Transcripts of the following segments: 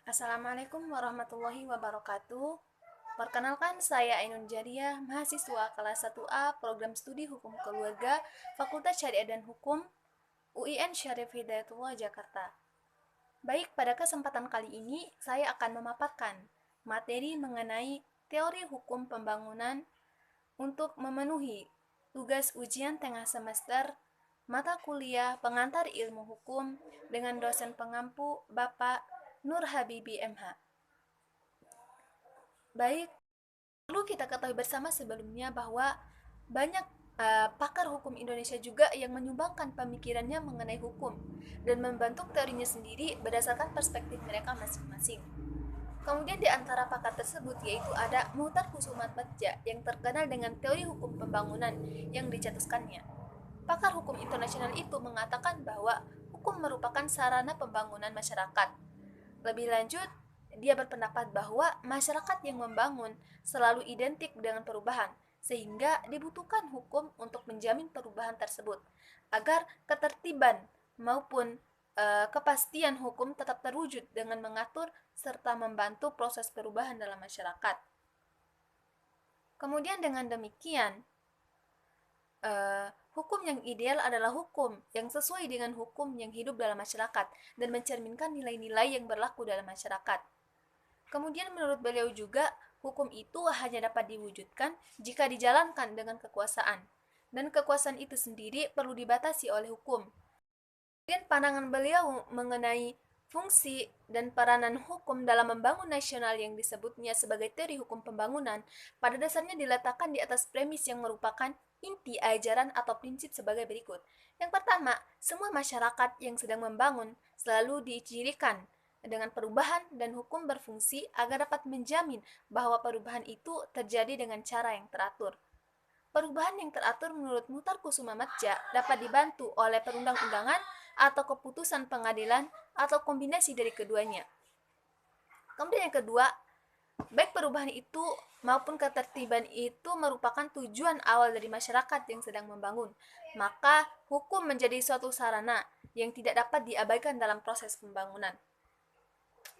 Assalamualaikum warahmatullahi wabarakatuh. Perkenalkan, saya Ainun Jariah, mahasiswa kelas 1A Program Studi Hukum Keluarga, Fakultas Syariah dan Hukum, UIN Syarif Hidayatullah, Jakarta. Baik, pada kesempatan kali ini saya akan memaparkan materi mengenai teori hukum pembangunan untuk memenuhi tugas ujian tengah semester mata kuliah pengantar ilmu hukum dengan dosen pengampu Bapak Nur Habibi MH. Baik, perlu kita ketahui bersama sebelumnya bahwa banyak pakar hukum Indonesia juga yang menyumbangkan pemikirannya mengenai hukum dan membentuk teorinya sendiri berdasarkan perspektif mereka masing-masing. Kemudian di antara pakar tersebut yaitu ada Muhtar Kusumatbadja yang terkenal dengan teori hukum pembangunan yang dicetuskannya. Pakar hukum internasional itu mengatakan bahwa hukum merupakan sarana pembangunan masyarakat. Lebih lanjut, dia berpendapat bahwa masyarakat yang membangun selalu identik dengan perubahan, sehingga dibutuhkan hukum untuk menjamin perubahan tersebut, agar ketertiban maupun kepastian hukum tetap terwujud dengan mengatur serta membantu proses perubahan dalam masyarakat. Kemudian dengan demikian, hukum yang ideal adalah hukum yang sesuai dengan hukum yang hidup dalam masyarakat dan mencerminkan nilai-nilai yang berlaku dalam masyarakat. Kemudian menurut beliau juga, hukum itu hanya dapat diwujudkan jika dijalankan dengan kekuasaan, dan kekuasaan itu sendiri perlu dibatasi oleh hukum. Kemudian pandangan beliau mengenai fungsi dan peranan hukum dalam membangun nasional yang disebutnya sebagai teori hukum pembangunan, pada dasarnya diletakkan di atas premis yang merupakan inti ajaran atau prinsip sebagai berikut. Yang pertama, semua masyarakat yang sedang membangun selalu dicirikan dengan perubahan dan hukum berfungsi agar dapat menjamin bahwa perubahan itu terjadi dengan cara yang teratur. Perubahan yang teratur menurut Muhtar Kusumatbadja dapat dibantu oleh perundang-undangan atau keputusan pengadilan atau kombinasi dari keduanya. Kemudian yang kedua, baik perubahan itu maupun ketertiban itu merupakan tujuan awal dari masyarakat yang sedang membangun. Maka hukum menjadi suatu sarana yang tidak dapat diabaikan dalam proses pembangunan.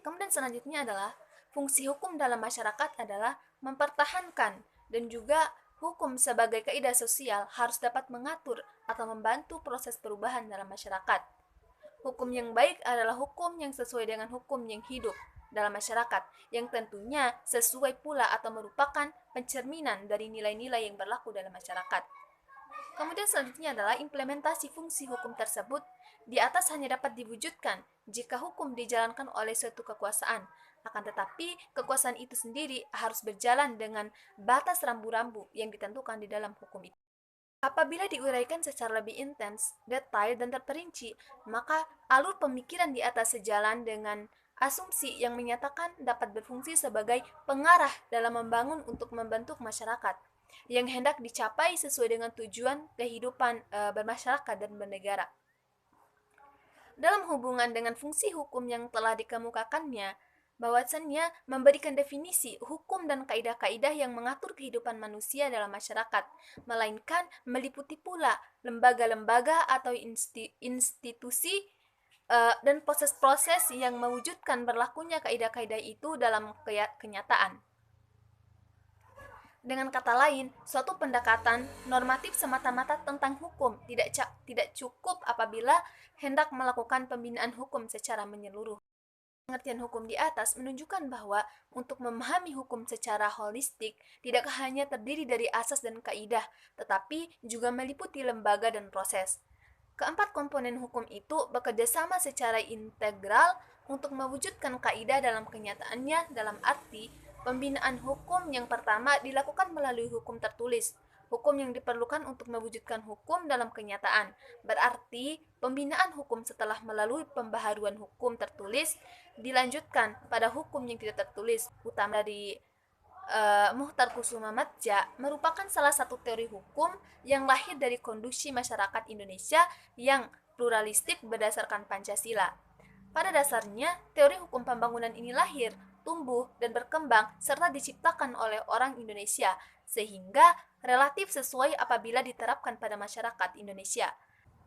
Kemudian selanjutnya adalah fungsi hukum dalam masyarakat adalah mempertahankan dan juga hukum sebagai kaidah sosial harus dapat mengatur atau membantu proses perubahan dalam masyarakat. Hukum yang baik adalah hukum yang sesuai dengan hukum yang hidup dalam masyarakat, yang tentunya sesuai pula atau merupakan pencerminan dari nilai-nilai yang berlaku dalam masyarakat. Kemudian selanjutnya adalah implementasi fungsi hukum tersebut di atas hanya dapat diwujudkan jika hukum dijalankan oleh suatu kekuasaan. Akan tetapi, kekuasaan itu sendiri harus berjalan dengan batas rambu-rambu yang ditentukan di dalam hukum itu. Apabila diuraikan secara lebih intens, detail, dan terperinci, maka alur pemikiran di atas sejalan dengan asumsi yang menyatakan dapat berfungsi sebagai pengarah dalam membangun untuk membentuk masyarakat yang hendak dicapai sesuai dengan tujuan kehidupan bermasyarakat dan bernegara. Dalam hubungan dengan fungsi hukum yang telah dikemukakannya, bahwasannya memberikan definisi hukum dan kaidah-kaidah yang mengatur kehidupan manusia dalam masyarakat, melainkan meliputi pula lembaga-lembaga atau institusi dan proses-proses yang mewujudkan berlakunya kaidah-kaidah itu dalam kenyataan. Dengan kata lain, suatu pendekatan normatif semata-mata tentang hukum tidak cukup apabila hendak melakukan pembinaan hukum secara menyeluruh. Pengertian hukum di atas menunjukkan bahwa untuk memahami hukum secara holistik tidak hanya terdiri dari asas dan kaidah, tetapi juga meliputi lembaga dan proses. Keempat komponen hukum itu bekerja sama secara integral untuk mewujudkan kaidah dalam kenyataannya, dalam arti pembinaan hukum yang pertama dilakukan melalui hukum tertulis. Hukum yang diperlukan untuk mewujudkan hukum dalam kenyataan. Berarti, pembinaan hukum setelah melalui pembaharuan hukum tertulis dilanjutkan pada hukum yang tidak tertulis. Utama dari Muhtar Kusumatbadja merupakan salah satu teori hukum yang lahir dari kondisi masyarakat Indonesia yang pluralistik berdasarkan Pancasila. Pada dasarnya, teori hukum pembangunan ini lahir, tumbuh, dan berkembang serta diciptakan oleh orang Indonesia, sehingga relatif sesuai apabila diterapkan pada masyarakat Indonesia.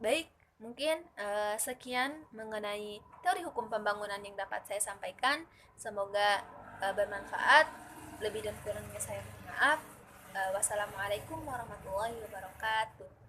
Baik, Mungkin sekian mengenai teori hukum pembangunan yang dapat saya sampaikan. Semoga bermanfaat. Lebih dan kurangnya saya mohon maaf. Wassalamualaikum warahmatullahi wabarakatuh.